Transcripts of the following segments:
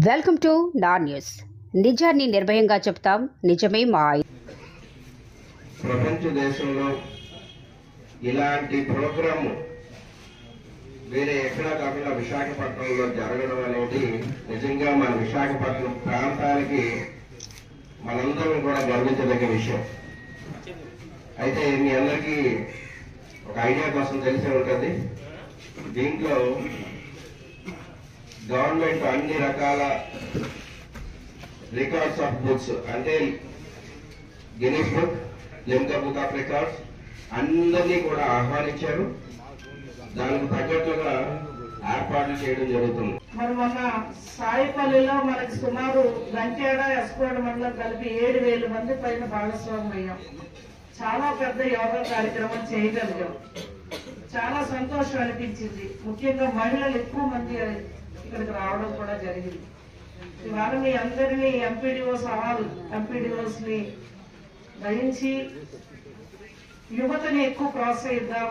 Welcome to నా news. నిజాన్ని నిర్భయంగా చెప్తాం, నిజమే మా ప్రపంచ దేశంలో ఇలాంటి ప్రోగ్రాము వేరే ఎక్కడా కాకుండా విశాఖపట్నంలో జరగడం అనేది నిజంగా మన విశాఖపట్నం ప్రాంతానికి మనందరం కూడా గర్వించదగ్గ విషయం. అయితే మీ అందరికీ ఒక ఐడియా కోసం తెలిసే ఉంటుంది. దీంట్లో గవర్నమెంట్ అన్ని రకాల రికార్డ్స్ ఆఫ్ బుక్స్ అంటే Guinness book, Limca book of records అందరినీ కూడా ఆహ్వానించారు. దానికి తగ్గట్టుగా ఏర్పాట్లు చేయడం జరుగుతుంది. మరి మొన్న సాయిపల్లిలో మనకి సుమారు గంటేడ ఎస్కోడ మండలం కలిపి 7,000 మంది పైన భాగస్వామ్యం అయ్యాం. చాలా పెద్ద యోగా కార్యక్రమం చేయగలిగాం. చాలా సంతోషం అనిపించింది. ముఖ్యంగా మహిళలు ఎక్కువ మంది ఇక్కడికి రావడం కూడా జరిగింది. ఇవాళ మీ అందరినీ ఎంపీడీఓస్ ని గ్రహించి యువతని ఎక్కువ ప్రోత్సహిద్దాం,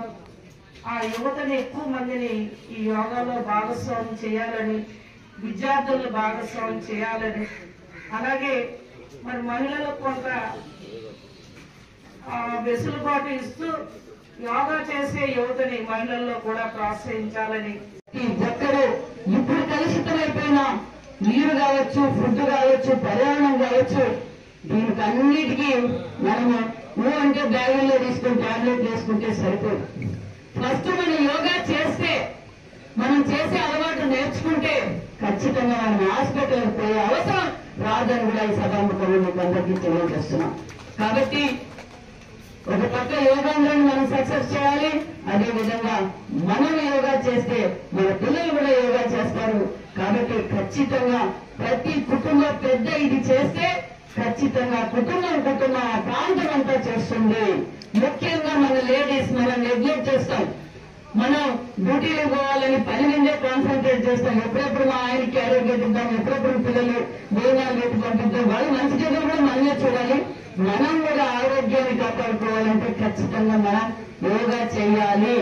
ఆ యువతని ఎక్కువ మందిని ఈ యోగాలో భాగస్వామ్యం చేయాలని, విద్యార్థులను భాగస్వామ్యం చేయాలని, అలాగే మరి మహిళలకు కొంత వెసులుబాటు ఇస్తూ యోగా చేసే యువతని మహిళల్లో కూడా ప్రోత్సహించాలని. ఈ ఒక్కరు ఇప్పుడు కలుషితమైపోయిన నీరు కావచ్చు, ఫుడ్ కావచ్చు, పర్యావరణం కావచ్చు, దీనికి అన్నిటికీ మనము అంటే బ్యాగుల్లో తీసుకుని టాబ్లెట్ వేసుకుంటే సరిపోదు. ఫస్ట్ మనం యోగా చేస్తే, మనం చేసే అలవాటు నేర్చుకుంటే ఖచ్చితంగా మనం హాస్పిటల్కి పోయే అవసరం రాదని కూడా ఈ సభాముఖంలో మీకు అందరికీ తెలియజేస్తున్నాం. కాబట్టి ఒక పక్క యోగాంధ్రాన్ని మనం సక్సెస్ చేయాలి, అదే విధంగా మనం యోగా చేస్తే మన పిల్లలు కూడా యోగా చేస్తారు. కాబట్టి ఖచ్చితంగా ప్రతి కుటుంబం పెద్ద ఇది చేస్తే ఖచ్చితంగా కుటుంబం ఆ ప్రాంతం అంతా చేస్తుంది. ముఖ్యంగా మన లేడీస్ మనం నెగ్లెక్ట్ చేస్తాం. మనం డ్యూటీలు పోవాలని పని మీదే కాన్సన్ట్రేట్ చేస్తాం. ఎప్పుడెప్పుడు మా ఆయనకి ఆరోగ్యం ఇద్దాం, ఎప్పుడెప్పుడు పిల్లలు భోజనాలు పెట్టి పంపిద్దాం, వాళ్ళు మంచి చెడు కూడా మనమే చూడాలి. మనం కూడా ఆరోగ్యాన్ని కాపాడుకోవాలంటే ఖచ్చితంగా మనం యోగా చేయాలి.